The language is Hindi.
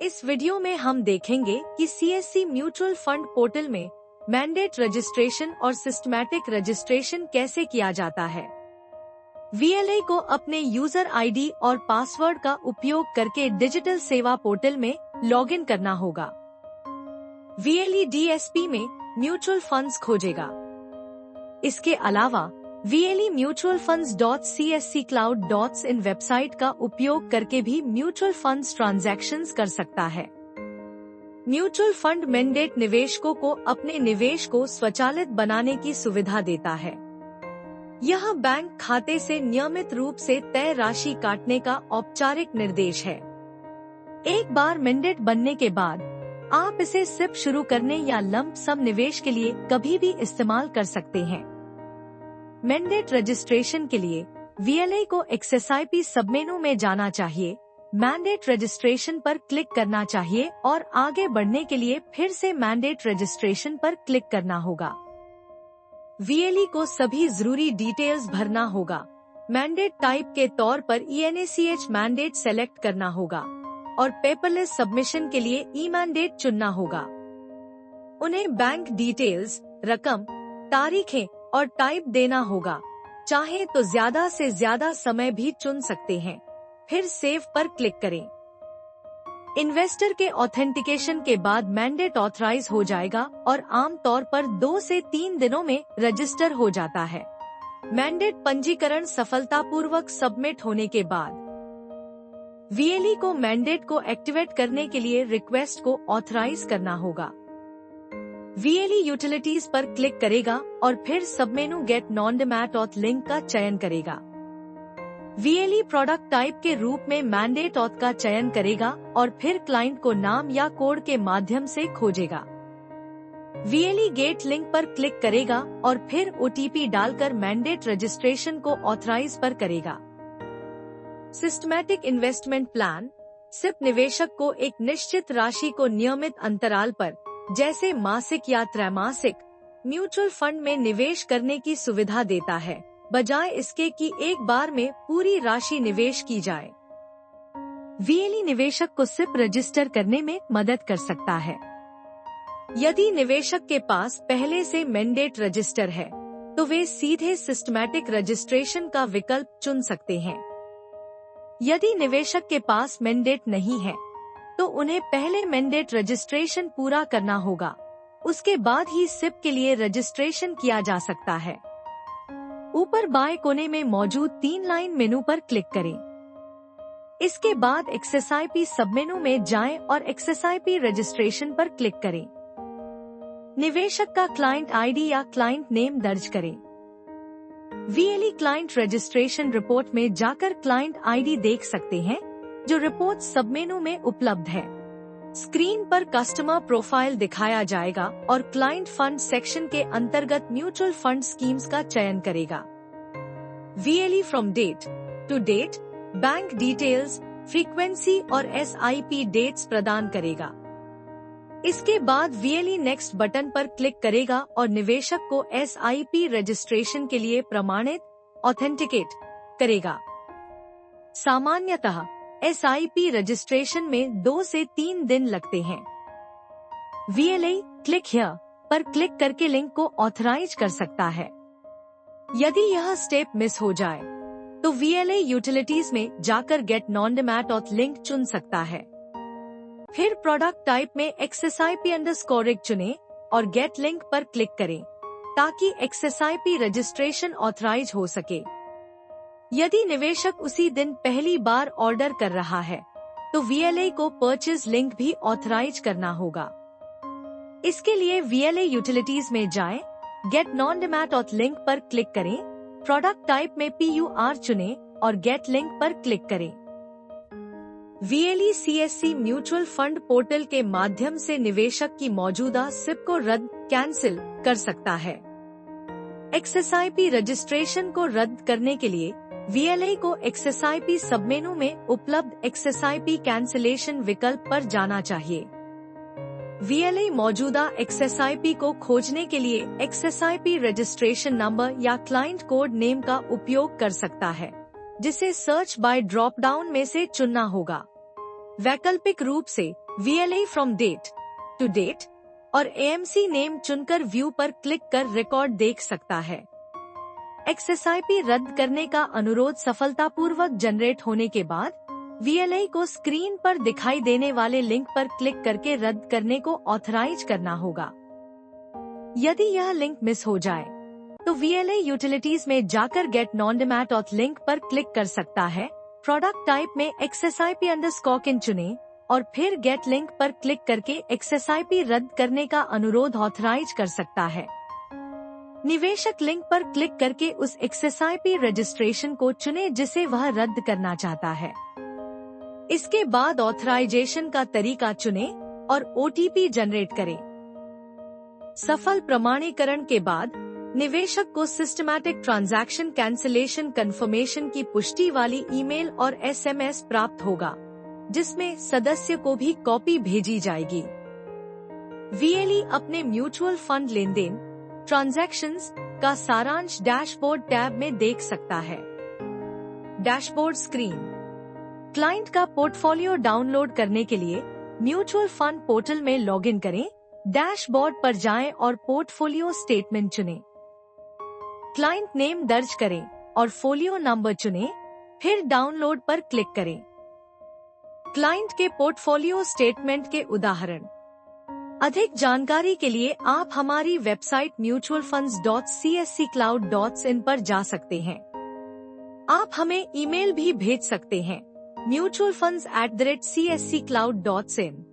इस वीडियो में हम देखेंगे कि सीएससी म्यूचुअल फंड पोर्टल में मैंडेट रजिस्ट्रेशन और सिस्टमैटिक रजिस्ट्रेशन कैसे किया जाता है। वीएलआई को अपने यूजर आईडी और पासवर्ड का उपयोग करके डिजिटल सेवा पोर्टल में लॉगिन करना होगा। वीएलआई डीएसपी में म्यूचुअल फंड्स खोजेगा। इसके अलावा वीएलआई म्यूचुअल फंड्स .csccloud.in वेबसाइट का उपयोग करके भी म्यूचुअल फंड्स ट्रांजैक्शंस कर सकता है। म्यूचुअल फंड मैंडेट निवेशकों को अपने निवेश को स्वचालित बनाने की सुविधा देता है। यह बैंक खाते से नियमित रूप से तय राशि काटने का औपचारिक निर्देश है। एक बार मैंडेट बनने के बाद आप इसे सिप शुरू करने या लंप सम निवेश के लिए कभी भी इस्तेमाल कर सकते हैं। मैंडेट रजिस्ट्रेशन के लिए वीएलआई को एक्सएसआईपी सबमेनू में जाना चाहिए, मैंडेट रजिस्ट्रेशन पर क्लिक करना चाहिए और आगे बढ़ने के लिए फिर से मैंडेट रजिस्ट्रेशन पर क्लिक करना होगा। वीएलआई को सभी जरूरी डिटेल्स भरना होगा। मैंडेट टाइप के तौर पर ENACH मैंडेट सेलेक्ट करना होगा और पेपरलेस सबमिशन के लिए ई मैंडेट चुनना होगा। उन्हें बैंक डिटेल्स, रकम, तारीखें और टाइप देना होगा। चाहे तो ज्यादा से ज्यादा समय भी चुन सकते हैं। फिर सेव पर क्लिक करें। इन्वेस्टर के ऑथेंटिकेशन के बाद मैंडेट ऑथराइज हो जाएगा और आमतौर पर 2 से 3 दिनों में रजिस्टर हो जाता है। मैंडेट पंजीकरण सफलतापूर्वक सबमिट होने के बाद वीएलआई को मैंडेट को एक्टिवेट करने के लिए रिक्वेस्ट को ऑथराइज करना होगा। वीएलआई यूटिलिटीज पर क्लिक करेगा और फिर submenu gate non demat auth link का चयन करेगा। वीएलआई प्रोडक्ट टाइप के रूप में मैंडेट ऑथ का चयन करेगा और फिर क्लाइंट को नाम या कोड के माध्यम से खोजेगा। वीएलआई गेट लिंक पर क्लिक करेगा और फिर ओटीपी डालकर मैंडेट रजिस्ट्रेशन को ऑथराइज पर करेगा। सिस्टमैटिक इन्वेस्टमेंट प्लान सिप निवेशक को एक निश्चित राशि को नियमित अंतराल पर, जैसे मासिक या त्रैमासिक, म्यूचुअल फंड में निवेश करने की सुविधा देता है, बजाय इसके कि एक बार में पूरी राशि निवेश की जाए। वीएलआई निवेशक को सिप रजिस्टर करने में मदद कर सकता है। यदि निवेशक के पास पहले से मैंडेट रजिस्टर है, तो वे सीधे सिस्टमैटिक रजिस्ट्रेशन का विकल्प चुन सकते हैं। यदि निवेशक के पास मैंडेट नहीं है, तो उन्हें पहले मैंडेट रजिस्ट्रेशन पूरा करना होगा। उसके बाद ही सिप के लिए रजिस्ट्रेशन किया जा सकता है। ऊपर बाएं कोने में मौजूद 3 लाइन मेनू पर क्लिक करें। इसके बाद एक्सएसआईपी सबमेनू में जाएं और एक्सएसआईपी रजिस्ट्रेशन पर क्लिक करें। निवेशक का क्लाइंट आईडी या क्लाइंट नेम दर्ज करें। वीएलआई क्लाइंट रजिस्ट्रेशन रिपोर्ट में जाकर क्लाइंट आईडी देख सकते हैं, जो रिपोर्ट सबमेनू में उपलब्ध है। स्क्रीन पर कस्टमर प्रोफाइल दिखाया जाएगा और क्लाइंट फंड सेक्शन के अंतर्गत म्यूचुअल फंड स्कीम्स का चयन करेगा। VLI from date to date bank details, frequency और SIP डेट्स प्रदान करेगा। इसके बाद वीएलआई नेक्स्ट बटन पर क्लिक करेगा और निवेशक को SIP रजिस्ट्रेशन के लिए प्रमाणित, ऑथेंटिकेट करेगा। सामान्यतः SIP रजिस्ट्रेशन में 2 से 3 दिन लगते हैं। वीएलआई क्लिक हियर पर क्लिक करके लिंक को ऑथराइज कर सकता है। यदि यह स्टेप मिस हो जाए, तो वीएलआई यूटिलिटीज में जाकर gate non demat auth link चुन सकता है। फिर प्रोडक्ट टाइप में XSIP_1 चुनें और गेट लिंक पर क्लिक करें, ताकि XSIP रजिस्ट्रेशन ऑथराइज हो सके। यदि निवेशक उसी दिन पहली बार ऑर्डर कर रहा है, तो वीएलआई को परचेज लिंक भी ऑथराइज करना होगा। इसके लिए वीएलआई यूटिलिटीज में जाएं, gate non demat auth link पर क्लिक करें, प्रोडक्ट टाइप में PUR चुनें और गेट लिंक पर क्लिक करें। वीएलआई सीएससी म्यूचुअल फंड पोर्टल के माध्यम से निवेशक की मौजूदा सिप को रद्द, कैंसिल कर सकता है। XSIP रजिस्ट्रेशन को रद्द करने के लिए वीएलआई को XSIP सबमेनू में उपलब्ध XSIP कैंसिलेशन विकल्प पर जाना चाहिए। वीएलआई मौजूदा XSIP को खोजने के लिए XSIP रजिस्ट्रेशन नंबर या क्लाइंट कोड नेम का उपयोग कर सकता है, जिसे सर्च बाय ड्रॉप डाउन में से चुनना होगा। वैकल्पिक रूप से VLA from date to date और AMC नेम चुनकर व्यू पर क्लिक कर रिकॉर्ड देख सकता है। XSIP रद्द करने का अनुरोध सफलतापूर्वक जनरेट होने के बाद VLA को स्क्रीन पर दिखाई देने वाले लिंक पर क्लिक करके रद्द करने को ऑथराइज करना होगा। यदि यह लिंक मिस हो जाए तो VLA यूटिलिटीज में जाकर gate non demat auth link पर क्लिक कर सकता है। प्रोडक्ट टाइप में XSIP_in चुनें और फिर गेट लिंक पर क्लिक करके XSIP रद्द करने का अनुरोध ऑथराइज कर सकता है। निवेशक लिंक पर क्लिक करके उस XSIP रजिस्ट्रेशन को चुने जिसे वह रद्द करना चाहता है। इसके बाद ऑथराइजेशन का तरीका चुनें और OTP जनरेट करें। सफल प्रमाणीकरण के बाद निवेशक को सिस्टमैटिक ट्रांजैक्शन कैंसिलेशन कंफर्मेशन की पुष्टि वाली ईमेल और SMS प्राप्त होगा, जिसमें सदस्य को भी कॉपी भेजी जाएगी। VLE अपने म्यूचुअल फंड लेनदेन ट्रांजैक्शंस का सारांश डैशबोर्ड टैब में देख सकता है। Dashboard screen. क्लाइंट का पोर्टफोलियो डाउनलोड करने के लिए म्यूचुअल फंड पोर्टल में लॉगिन करें, डैशबोर्ड पर जाएं और पोर्टफोलियो स्टेटमेंट चुनें। क्लाइंट नेम दर्ज करें और फोलियो नंबर चुनें, फिर डाउनलोड पर क्लिक करें। क्लाइंट के पोर्टफोलियो स्टेटमेंट के उदाहरण। अधिक जानकारी के लिए आप हमारी वेबसाइट mutualfunds.csccloud.in पर जा सकते हैं। आप हमें ईमेल भी भेज सकते हैं mutualfunds@csccloud.in।